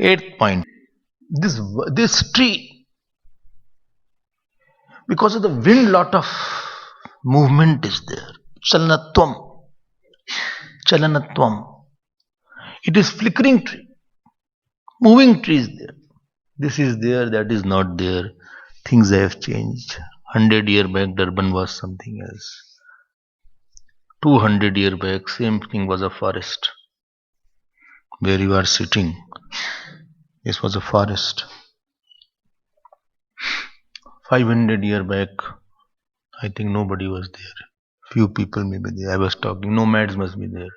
Eighth point. This tree, because of the wind, lot of movement is there. Chalanatvam. Chalanatvam. It is flickering tree. Moving tree is there. This is there, that is not there. Things have changed. 100 years back, Durban was something else. 200 years back, same thing was a forest. Where you are sitting, this was a forest. 500 years back, I think nobody was there. Few people may be there. I was talking, nomads must be there.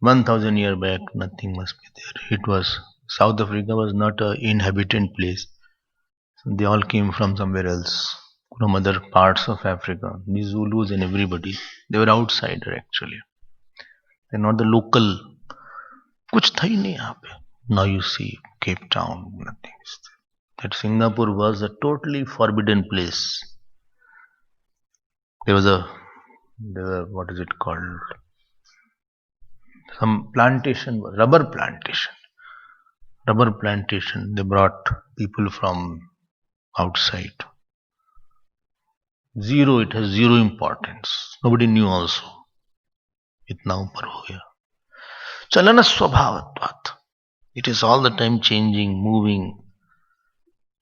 1000 years back, nothing must be there. It was, South Africa was not an inhabitant place. They all came from somewhere else, from other parts of Africa. The Zulus and everybody, they were outsider actually. They're not the local. कुछ था ही नहीं यहाँ पे. Now you see Cape Town, nothing is there. That Singapore was a totally forbidden place. There was what is it called? Some plantation, rubber plantation. Rubber plantation. They brought people from outside. Zero, it has zero importance. Nobody knew also. Itna upar ho gaya. Chalana swabhavatvat. It is all the time changing, moving.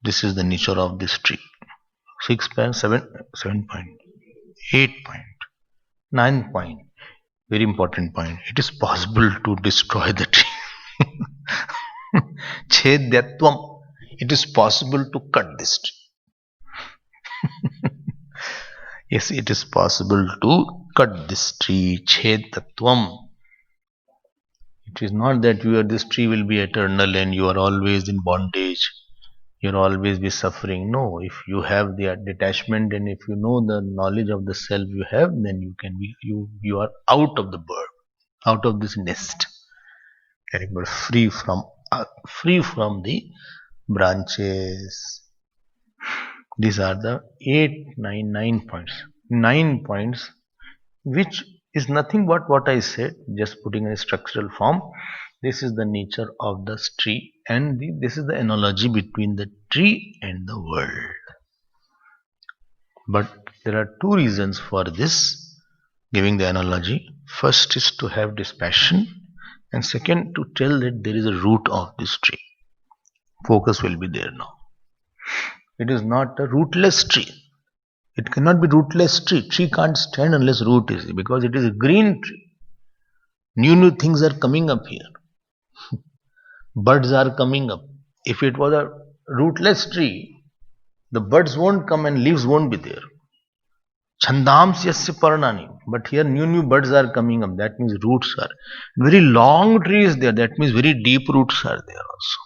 This is the nature of this tree. 6 point, 7 point, 8 point, 9 point. Very important point. It is possible to destroy the tree. Chedyatvam. It is possible to cut this tree. Yes, it is possible to cut this tree. Chedyatvam. It is not that this tree will be eternal and you are always in bondage. You will always be suffering. No, if you have the detachment and if you know the knowledge of the self you have, then you can be, you are out of the bird, out of this nest, free from the branches. These are the 9 points. 9 points, which is nothing but what I said, just putting in a structural form. This is the nature of the tree, and this is the analogy between the tree and the world. But there are two reasons for this, giving the analogy. First is to have dispassion, and second to tell that there is a root of this tree. Focus will be there now. It is not a rootless tree. It cannot be rootless tree. Tree can't stand unless root is there, because it is a green tree. New things are coming up here. Birds are coming up. If it was a rootless tree, the birds won't come and leaves won't be there. Chandams yasya parnani. But here new birds are coming up. That means roots are. Very long trees there. That means very deep roots are there also.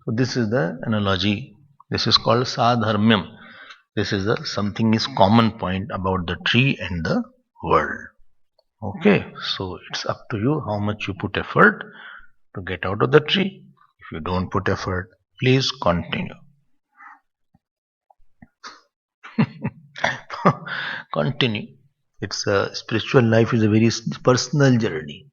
So this is the analogy. This is called sadharmyam. This is something is common point about the tree and the world. Okay, so it's up to you how much you put effort to get out of the tree. If you don't put effort, please continue. Continue. It's a spiritual life is a very personal journey.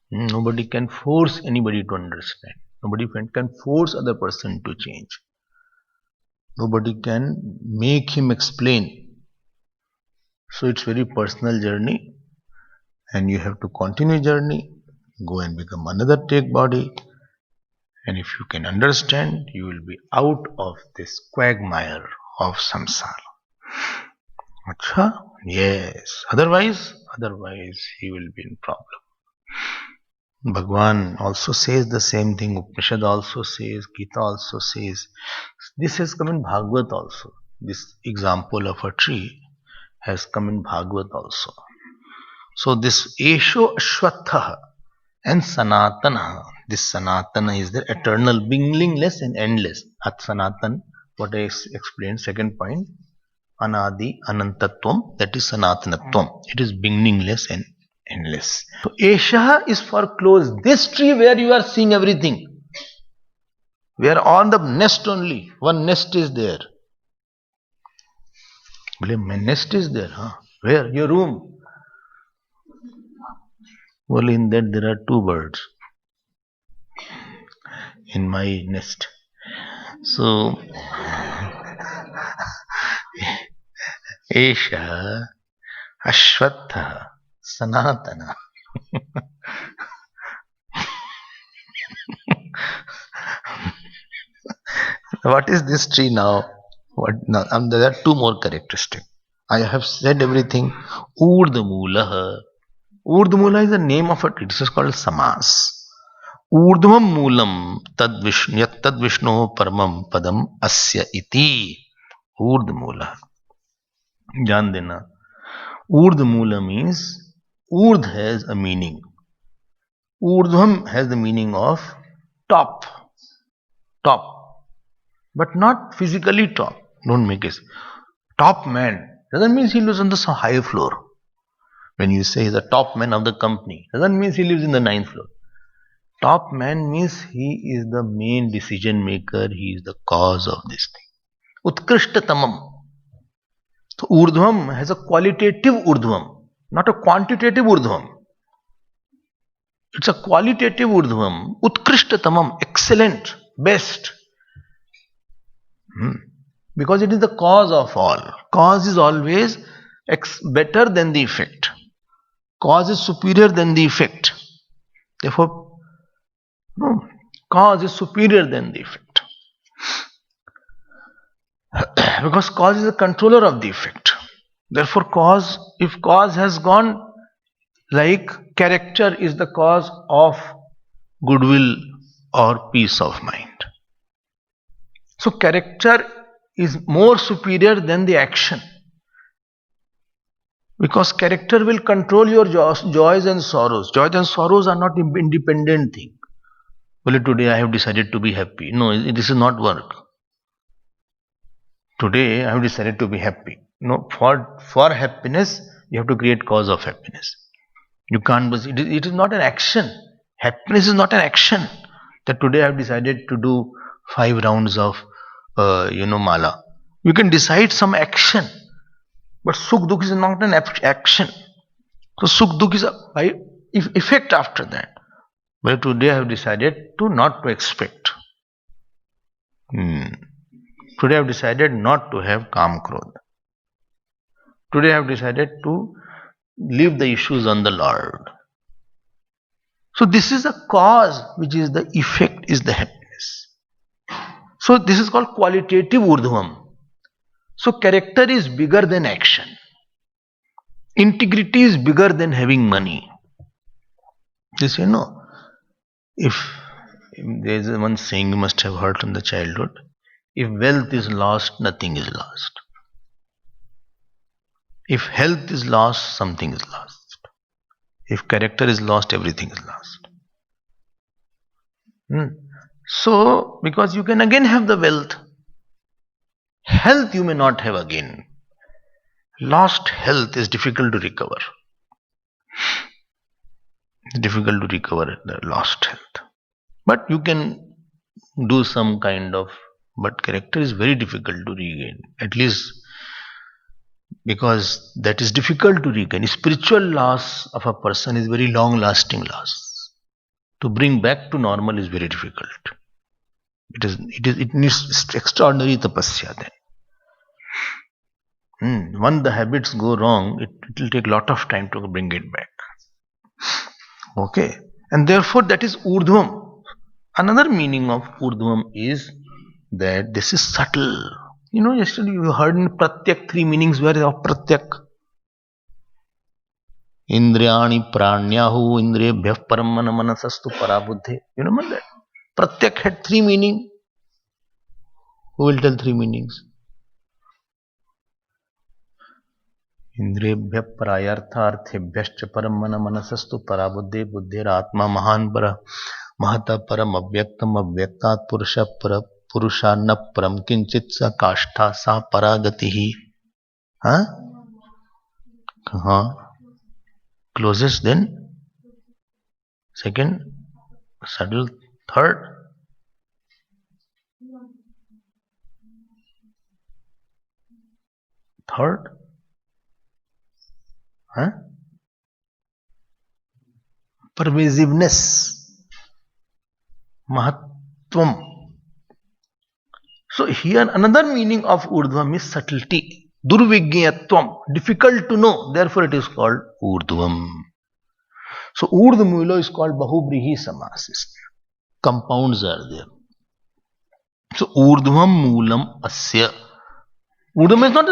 Nobody can force anybody to understand. Nobody can force other person to change. Nobody can make him explain. So it's very personal journey, and you have to continue journey, go and become another take body, and if you can understand, you will be out of this quagmire of samsara. Acha? Yes. Otherwise he will be in problem. Bhagwan also says the same thing. Upanishad also says, Gita also says. This has come in Bhagavad also. This example of a tree has come in Bhagavad also. So this Esho Ashwatha and Sanatana. This Sanatana is the eternal, beginningless and endless. At Sanatan, what I explained, second point. Anadi Anantatvam, that is Sanatanatvam. It is beginningless and endless. So Esha is for close. This tree where you are seeing everything. We are on the nest only. One nest is there. My nest is there, huh? Where? Your room. Well, in that there are two birds in my nest. So, Esha Ashwatha Sanatana. What is this tree now? What now? There are two more characteristics. I have said everything. Urdmulaha. Urdmula is the name of a tree. This is called Samas. Urdhvam Moolam Tad Vishno Paramam Padam Asya Iti. Urdmula. जान देना. Urdmula means Urd has a meaning. Urdhvam has the meaning of top. Top. But not physically top. Don't make it. Top man doesn't mean he lives on the high floor. When you say he's the top man of the company, doesn't mean he lives in the 9th floor. Top man means he is the main decision maker, he is the cause of this thing. Utkrishtatamam. So Urdhvam has a qualitative Urdhvam, not a quantitative Urdhvam. It's a qualitative Urdhvam. Utkrishtatamam, excellent, best. Because it is the cause of all. Cause is always better than the effect. Cause is superior than the effect. Therefore, no, cause is superior than the effect. Because cause is the controller of the effect. Therefore, cause, if cause has gone, like character is the cause of goodwill or peace of mind. So character is more superior than the action. Because character will control your joys and sorrows. Joys and sorrows are not independent thing. Well, today I have decided to be happy. No, this is not work. Today I have decided to be happy. No, for happiness, you have to create cause of happiness. You can't, it is not an action. Happiness is not an action. That today I have decided to do 5 rounds of, mala. You can decide some action. But Sukh Dukh is not an action. So Sukh Dukh is by effect after that. But today I have decided to not to expect. Today I have decided not to have Kam Krodh. Today I have decided to leave the issues on the Lord. So this is a cause, which is the effect, is the happiness. So this is called qualitative Urdhvam. So character is bigger than action. Integrity is bigger than having money. This if there is one saying you must have heard from the childhood, if wealth is lost, nothing is lost. If health is lost, something is lost. If character is lost, everything is lost. So, because you can again have the wealth, health you may not have again. Lost health is difficult to recover. It's difficult to recover the lost health. But you can do some kind of, but character is very difficult to regain. At least because that is difficult to regain. Spiritual loss of a person is very long lasting loss. To bring back to normal is very difficult. It needs extraordinary tapasya then. When the habits go wrong, it will take a lot of time to bring it back. Okay. And therefore that is Urdhvam. Another meaning of Urdhvam is that this is subtle. Yesterday you heard in Pratyak 3 meanings where of Pratyak. Indriyani Pranyahu Indriyabhyah Paramana Manasastu Parabuddhe. You remember that? Pratyak had 3 meanings. Who will tell 3 meanings? इंद्रियभ्य प्रायार्थार्थेभ्यश्च परम मन मनसस्तु पराबुद्धे बुद्धिरात्मा महान पर महता परम अव्यक्तम अव्यक्तात् पुरुष पर पुरुषा न परम किंचित स काष्ठा सा परागति ही. हाँ closest then second सडल third pervasiveness, mahatvam. So here another meaning of urdhvam is subtlety, durvigyatvam, difficult to know, therefore it is called urdhvam. So urdhmula is called bahubrihi samasis, compounds are there. So urdhvam moolam asya. Urdhvam is not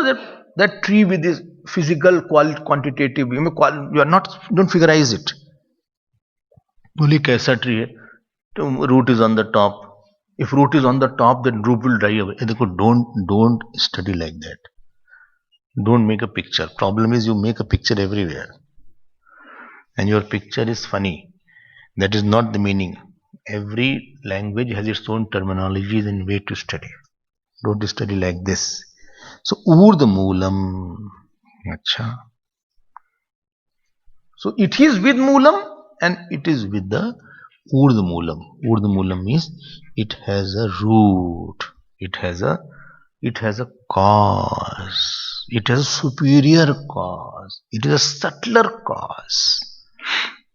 that tree with this physical quantitative, you are not, don't figurize it. बोले कैसा tree है, तो root is on the top. If root is on the top, then root will dry away. Don't study like that. Don't make a picture. Problem is you make a picture everywhere, and your picture is funny. That is not the meaning. Every language has its own terminologies and way to study. Don't study like this. So urd moolam. Acha. So it is with moolam and it is with the urdh moolam. Urdh moolam means it has a root, it has a cause, it has a superior cause, it is a subtler cause,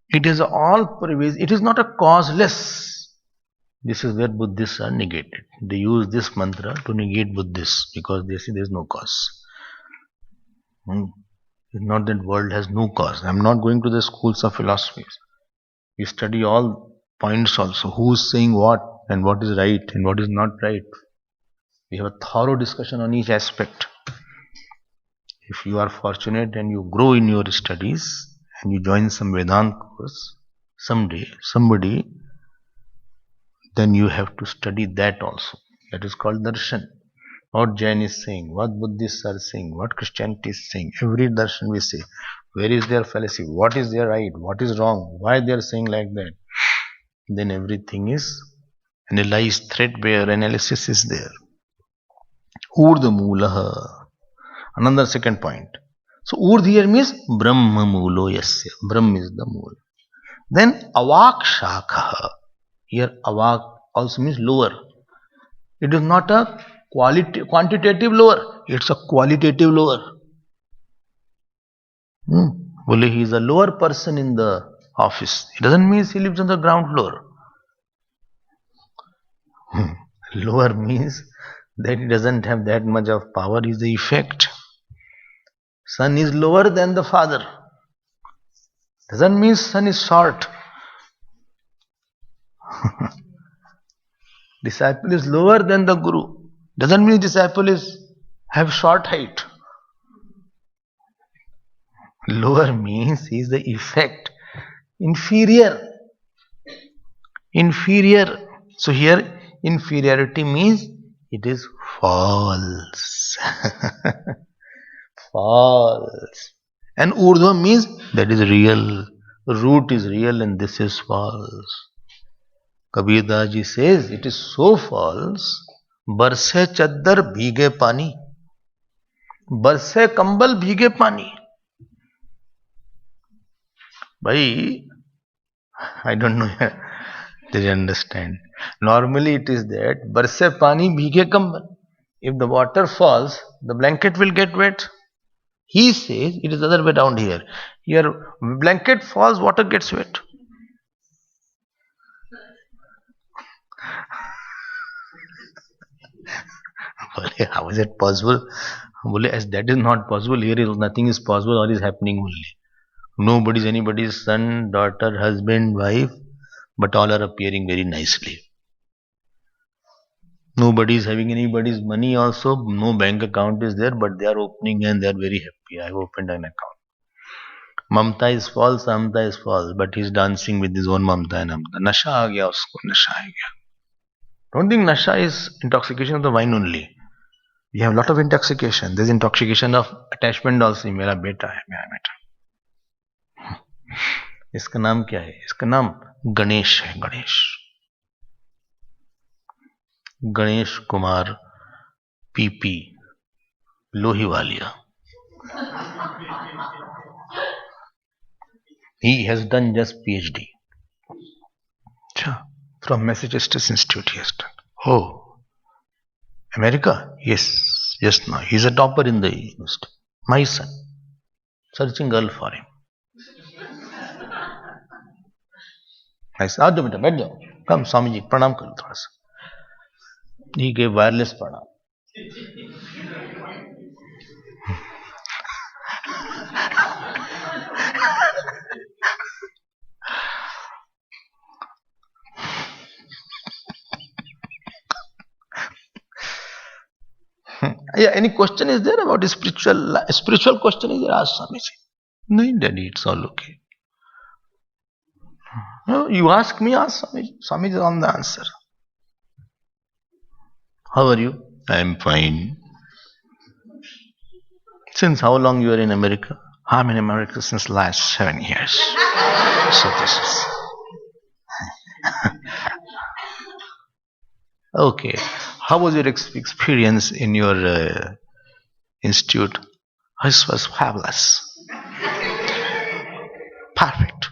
it is all pervasive, it is not a causeless. This is where Buddhists are negated. They use this mantra to negate Buddhists because they say there is no cause. It's not that world has no cause. I am not going to the schools of philosophy. We study all points also. Who is saying what and what is right and what is not right. We have a thorough discussion on each aspect. If you are fortunate and you grow in your studies and you join some Vedanta course someday, somebody, then you have to study that also. That is called darshan. What Jain is saying, what Buddhists are saying, what Christianity is saying. Every darshan we say, where is their fallacy, what is their right, what is wrong, why they are saying like that. Then everything is analyzed, threadbare analysis is there. Urdh moolah. Another second point. So urdh here means brahma moolo yasya. Brahm is the mool. Then avak shakha. Here avak also means lower. It is not a quantitative lower, it's a qualitative lower. Well, he is a lower person in the office. It doesn't mean he lives on the ground floor. Lower means that he doesn't have that much of power, is the effect. Son is lower than the father. Doesn't mean son is short. Disciple is lower than the guru. Doesn't mean disciple is have short height. Lower means he is the effect. Inferior. So here inferiority means it is false. False. And urdhva means that is real. Root is real and this is false. Kabir Das ji says it is so false. Barse chaddar bhige pani. Barse kambal bhige pani. Bhai, I don't know. Did you understand? Normally it is that barse pani bhige kambal. If the water falls, the blanket will get wet. He says it is the other way down here. Here blanket falls, water gets wet. How is it possible? As that is not possible, here is nothing is possible, all is happening only. Nobody is anybody's son, daughter, husband, wife, but all are appearing very nicely. Nobody is having anybody's money also, no bank account is there, but they are opening and they are very happy. I have opened an account. Mamta is false, Amta is false, but he is dancing with his own Mamta and Amta. Nasha aa gaya usko, nasha aa gaya. Don't think nasha is intoxication of the wine only. We have a lot of intoxication. There is intoxication of attachment also. मेरा बेटा है, मेरा बेटा. इसका नाम क्या है? इसका नाम गणेश है. Ganesh Kumar PP Lohiwalia. He has done just PhD. From Massachusetts Institute he has done. Oh. America? Yes, now. He is a topper in the university. My son. Searching girl for him. I said, "Aaj beta, बैठ जाओ. Come, Swamiji, pranam करो थोड़ा सा." He gave wireless pranam. Yeah, any question is there about spiritual question is there? Ask Swamiji. No, Daddy, it's all okay. No, you ask me, ask Swamiji. Swamiji is on the answer. How are you? I am fine. Since how long you are in America? I'm in America since last 7 years. So this is okay. How was your experience in your institute? This was fabulous. Perfect.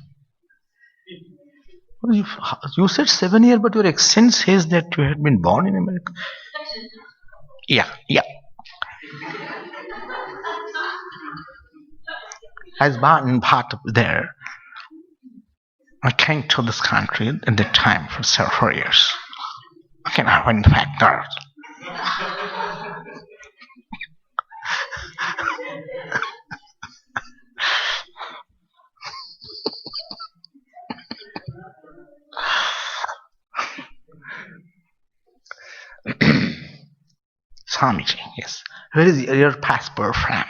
You said 7 years, but your accent says that you had been born in America. Yeah. I was born part of there. I came to this country at the time for several years. Okay, now in fact not. Swamiji, yes. Where is your passport from?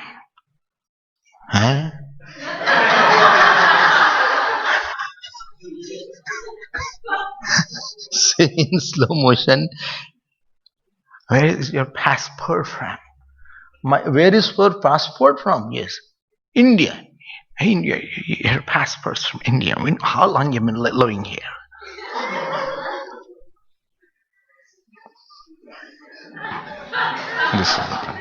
Huh? Say in slow motion, where is your passport from? Where is your passport from? Yes. India. India. Your passport's from India. How long you been living here? This is the point.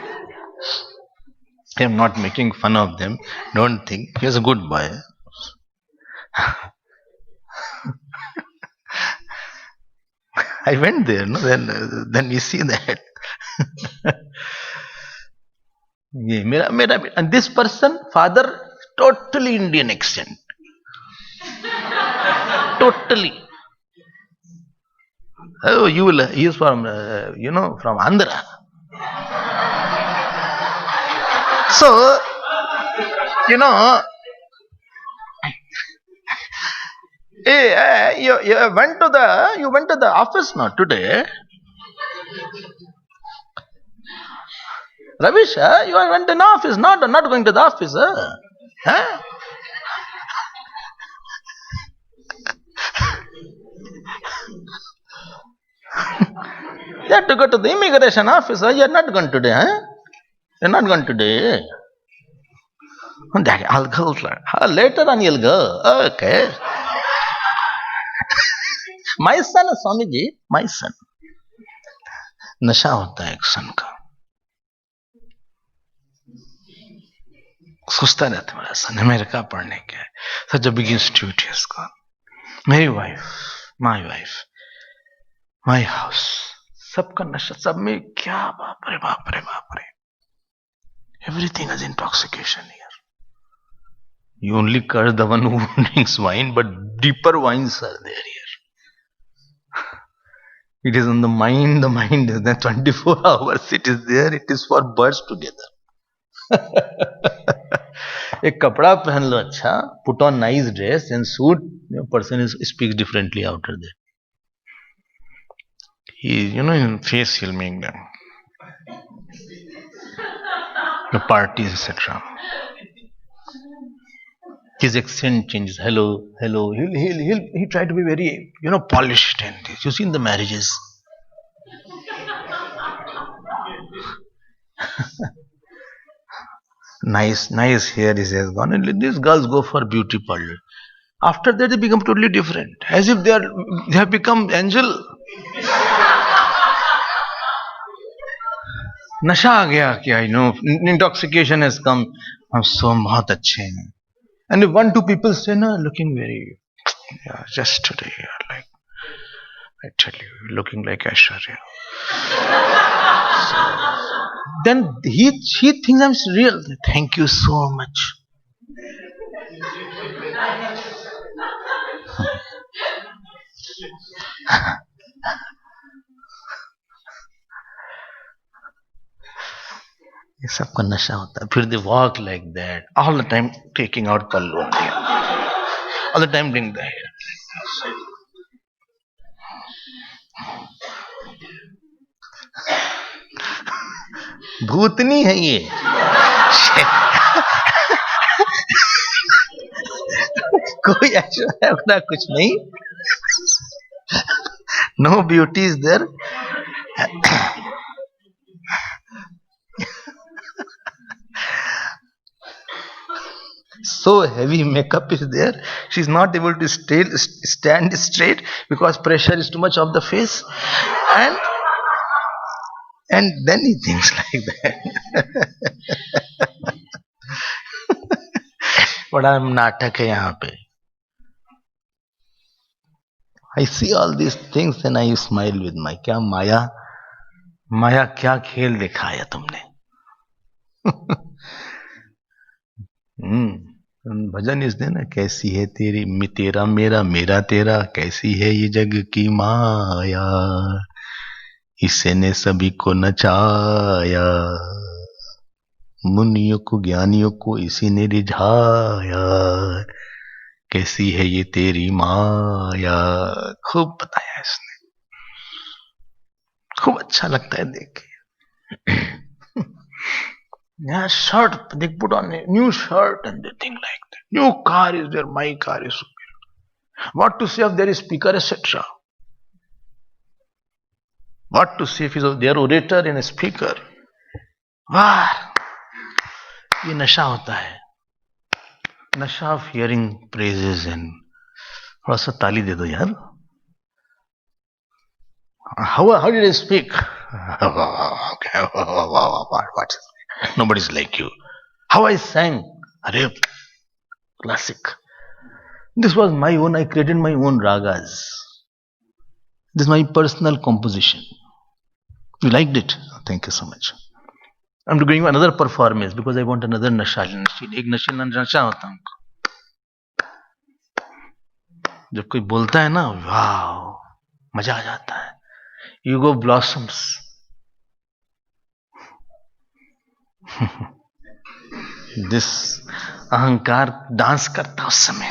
I am not making fun of them. Don't think. He was a good boy. I went there. No? Then you see that. And this person, father, totally Indian accent. Totally. Oh, he is from, from Andhra. So, hey, you went to the office now today. Ravish, you went to the office, not going to the office. Huh? You have to go to the immigration office. You're not going today, huh? You're not going today. I'll go later on. You'll go. Okay. My son, Swamiji, my son. नशा होता है एक सन का. सोचता रहता मेरा सन America पढ़ने के है. Such a big institute है इसका. मेरी my wife, my house. सबका नशा, सब में क्या बाप रे. Everything is intoxication here. You only curse the one who drinks wine, but deeper wines are there here. It is on the mind is there 24 hours. It is there. It is for birds together. एक कपड़ा पहन लो अच्छा, put on nice dress and suit, person speaks differently after that. He, in face he'll make them. The parties, etc. His accent changes. Hello. He'll try to be very, polished and this. You see in the marriages. nice hair is has gone, and these girls go for beauty parlor. After that, they become totally different, as if they have become angel. नशा आ गया क्या? Intoxication has come. हम so बहुत अच्छे हैं. And if 1-2 people say, no, looking very, just today, like, I tell you, looking like Aishwarya. Then she thinks I'm real. Thank you so much. ये सबका नशा होता है. फिर they walk like that all the time, taking out pallu, all the time doing the hair. भूतनी है ये. कोई ऐसा है अपना कुछ नहीं. No beauty is there. So heavy makeup is there. She's not able to stand straight because pressure is too much of the face, and then he thinks like that. बड़ा नाटक है यहाँ पे. I see all these things and I smile with my. क्या माया क्या खेल दिखाया तुमने. भजन इस दिन कैसी है तेरी तेरा मेरा मेरा तेरा, कैसी है ये जग की माया, इसे ने सभी को नचाया, मुनियों को ज्ञानियों को इसी ने रिझाया, कैसी है ये तेरी माया. खूब बताया इसने. खूब अच्छा लगता है देख के. Yeah, shirt, they put on a new shirt and they think like that. New car is there, my car is superior. What to say of their speaker, etc. What to say if their orator and a speaker. वाह, ये नशा होता है. नशा of hearing praises and थोड़ा सा ताली दे दो यार. How did I speak? Okay, what? Nobody's like you. How I sang? Arey, classic. This was my own. I created my own ragas. This is my personal composition. You liked it? Thank you so much. I'm doing another performance because I want another nasha. एक नशा होता है. जब कोई बोलता है ना, वाह, मजा आ जाता है. Ego blossoms. This अहंकार डांस करता उस समय.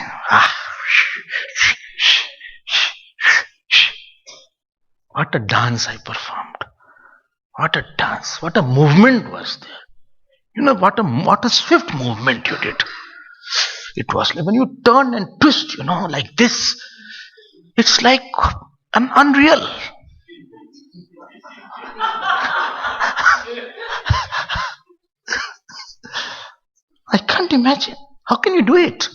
What a dance I performed. What a dance. What a movement was there. You know, what a swift movement you did. It was like when you turn and twist, like this. It's like an unreal. I can't imagine. How can you do it?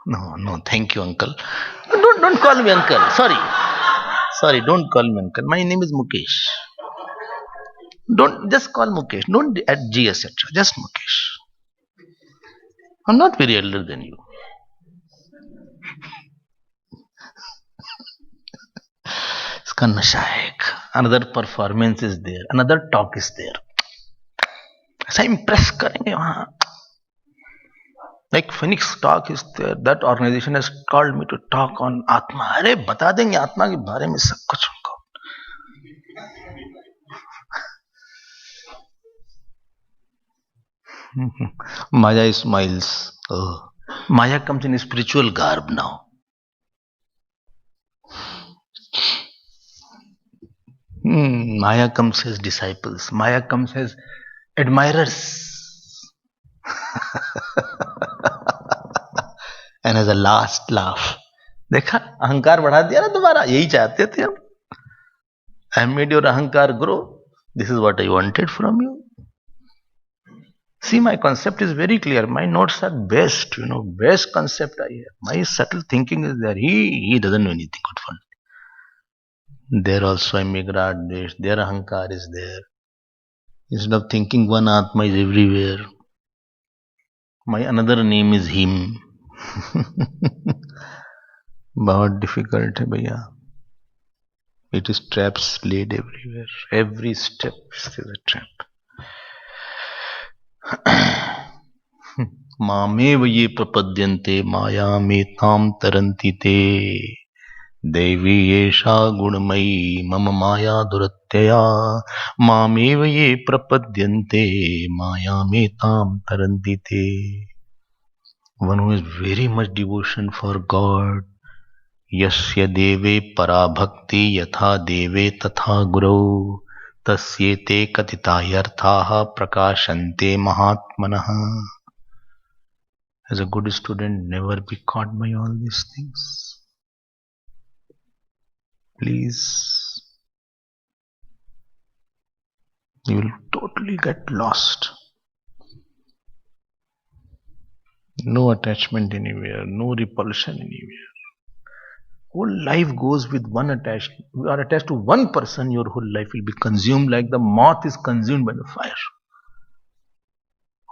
No, thank you, uncle. Don't call me uncle. Sorry, don't call me uncle. My name is Mukesh. Don't just call Mukesh. Don't add G, etc. Just Mukesh. I'm not very elder than you. इसका नशा है एक. Another performance is there. Another talk is there. ऐसा impress करेंगे वहां. Like Phoenix Talk is there. That organization has called me to talk on Atma. अरे बता देंगे आत्मा के बारे में सब कुछ उनको. Maya smiles. Oh. Maya comes in spiritual garb now. Maya comes as disciples. Maya comes as admirers. And as a last laugh. देखा, अहंकार बढ़ा दिया ना तुम्हारा. यही चाहते थे हम. I made your ahankar grow. This is what I wanted from you. See, my concept is very clear. My notes are best, best concept I have. My subtle thinking is there. He doesn't know anything good fun. There also I make this. Their ahankar is there. Instead of thinking one Atma is everywhere. My another name is him. बहुत difficult है भैया. It is traps laid everywhere. Every step is a trap. मामेव ये प्रपद्यन्ते माया में ताम तरन्ति ते. देवी येषा गुणमयी मम माया दुरत्यया मामेव ये प्रपद्यन्ते मायामेतां तरन्ति ते. One who is very much devotion for God, यस्य देवे परा भक्ति यथा देवे तथा गुरौ तस्येते कथितायर्थाः प्रकाशन्ते महात्मनः. As a good student, never be caught by all these things. Please, you will totally get lost. No attachment anywhere, no repulsion anywhere. Whole life goes with one attached. You are attached to one person, your whole life will be consumed like the moth is consumed by the fire.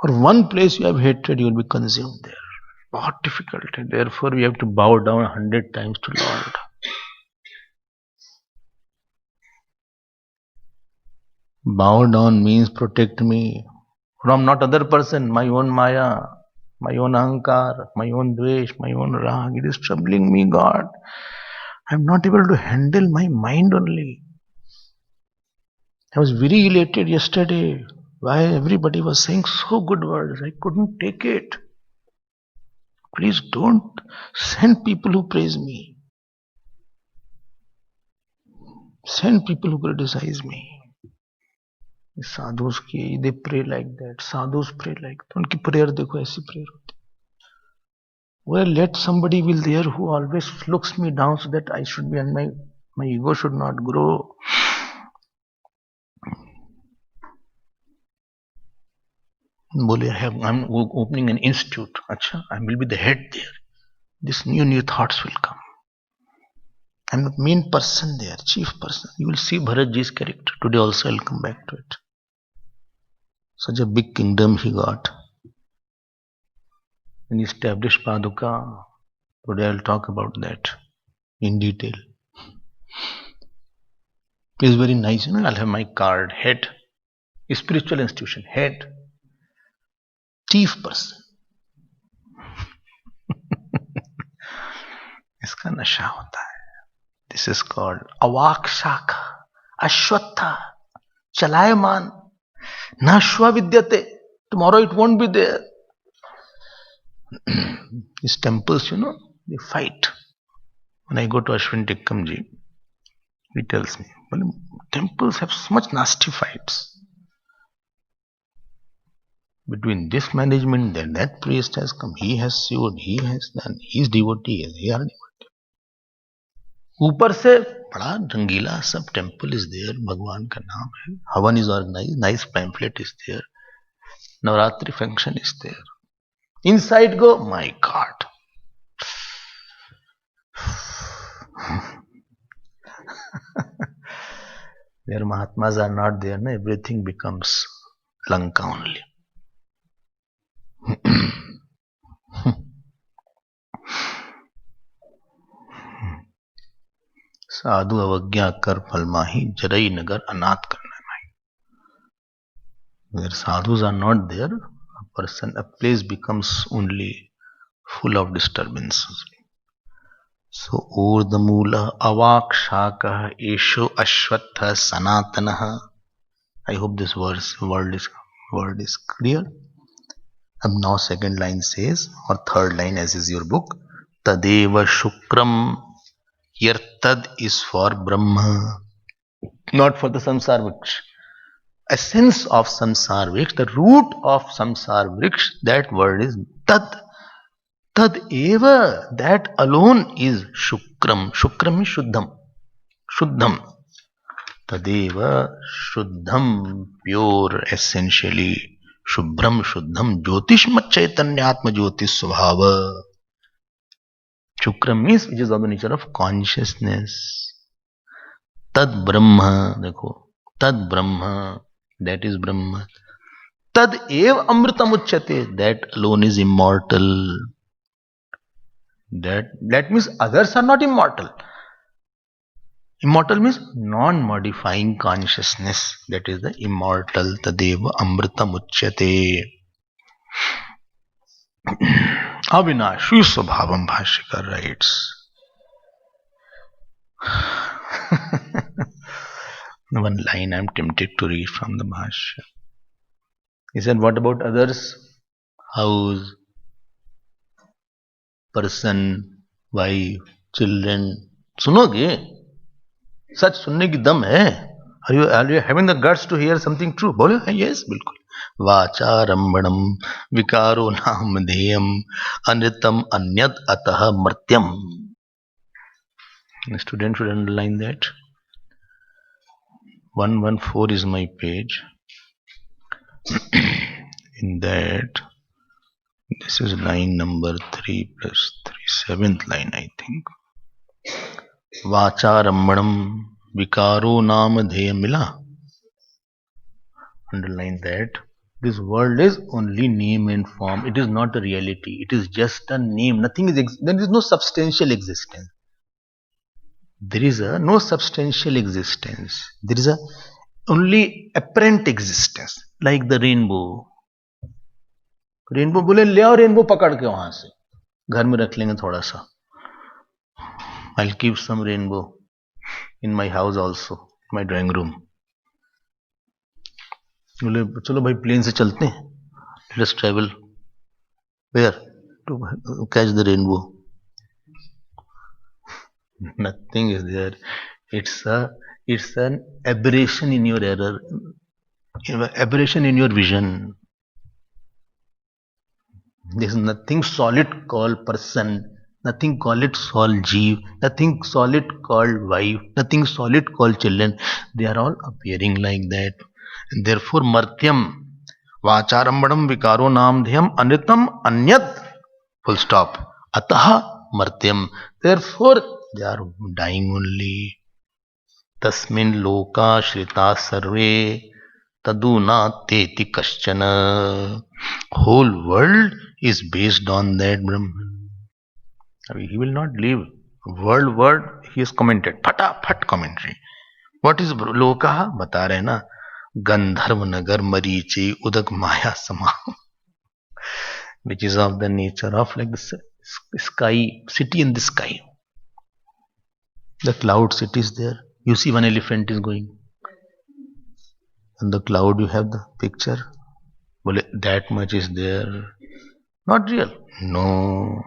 Or one place you have hatred, you will be consumed there. What difficulty. Therefore, we have to bow down 100 times to Lord. Bow down means protect me from not other person, my own maya, my own ahankar, my own dvesh, my own rag. It is troubling me, God. I am not able to handle my mind only. I was very elated yesterday. Why everybody was saying so good words. I couldn't take it. Please don't send people who praise me. Send people who criticize me. Sadhus ki, they pray like that. Sadhus pray like that. उनकी prayer देखो ऐसी prayer होती. Well, let somebody will there who always looks me down so that I should be and my ego should not grow. बोले I'm opening an institute. अच्छा, I will be the head there. This new thoughts will come. I'm the main person there, chief person. You will see Bharatji's character. Today also I'll come back to it. Such a big kingdom he got. And he established Paduka. Today I'll talk about that in detail. It's very nice, I'll have my card, head, spiritual institution, head, chief person. इसका नशा होता है. This is called अवाक शाखा, अश्वत्था, चलायमान, नाश्वा विद्यते. Tomorrow it won't be there. These temples, they fight. When I go to Ashwin Tikkamji, he tells me, well, temples have so much nasty fights. Between this management, then that priest has come, he has sued, he has done, he is devotee, they are devotee. ऊपर से बड़ा रंगीला सब temple is there, भगवान का नाम है, हवन is organise, nice pamphlet is there, Navratri function is there. Inside go, my god, where Mahatmas are not there, everything becomes Lanka only. साधु अवज्ञा कर फल माही, जरई नगर अनाथ करना माही. Where sadhus are not there, a place becomes only full of disturbances. So, urdamula avak shakah esho ashwatha sanatanah. I hope this word is clear. Now second line says, or third line as is your book, tadeva shukram. Here tad is for Brahma, not for the samsar vriksha. Essence of samsar vriksha, the root of samsar vriksha, that word is tad. Tad eva, that alone is shukram. Shukram is shuddham. Shuddham. Tadeva shuddham, pure, essentially. Shubhram shuddham, jyotishmat chaitanyatma jyotish svabhava. Shukram means which is of the nature of consciousness. Tad Brahma, देखो, Tad Brahma, that is Brahma. Tad ev amritam uchyate, that alone is immortal. That means others are not immortal. Immortal means non-modifying consciousness. That is the immortal. Tadeva amritam uchyate. Avinashi Swabhavam, Bhashyakar writes. One line I'm tempted to read from the Bhashya. He said, what about others? House, person, wife, children. सुनोगे? सच सुनने की दम है? Are you having the guts to hear something true? बोलो yes, बिल्कुल. वाचारंभणम विकारो नामधेयम अनृतम अन्यद अतः मर्त्यम. The student should underline that. 114 is my page. In that, this is line number 3 plus 3, 7th line, I think. Vacharambanam vikaro namadheya mila. Underline that. This world is only name and form. It is not a reality. It is just a name. Nothing is. There is no substantial existence. There is no substantial existence. There is only apparent existence, like the rainbow. Rainbow बोले ले आओ rainbow पकड़ के वहां से, घर में रख लेंगे थोड़ा सा. I'll keep some rainbow in my house also, my drawing room. बोले चलो भाई प्लेन से चलते हैं. Let's travel. Where? To catch the rainbow. Nothing is there. It's an aberration in your error, aberration in your vision. There is nothing solid called person, nothing called it called jeev, nothing solid called wife, nothing solid called children. They are all appearing like that. And therefore, martyam, vacharambadam vikaro namdhyam anitam anyat, full stop. Ataha martyam. Therefore, they are dying only. Tasmin loka shrita sarve taduna teti kaschana. Whole world is based on that Brahman. He will not leave. Word he has commented. Phat commentary. What is Loka? बता रहे ना. गंधर्व नगर मरीचे उदक माया समा. Which is of the nature of like the sky, city in the sky. The cloud city is there. You see one elephant is going. On the cloud you have the picture. Well, that much is there. Not real. No.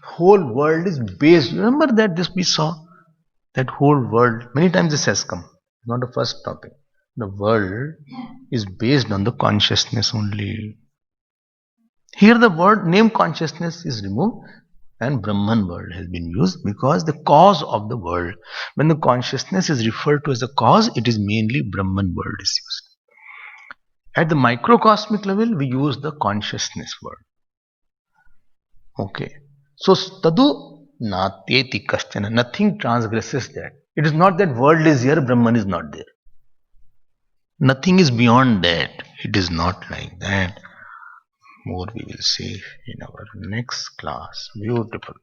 Whole world is based. Remember that this we saw? That whole world, many times this has come. Not the first topic. The world is based on the consciousness only. Here the word name consciousness is removed and Brahman word has been used because the cause of the world. When the consciousness is referred to as a cause, it is mainly Brahman word is used. At the microcosmic level, we use the consciousness word. Okay. So, tadu natyeti kaschana. Nothing transgresses that. It is not that world is here, Brahman is not there. Nothing is beyond that. It is not like that. More we will see in our next class. Beautiful.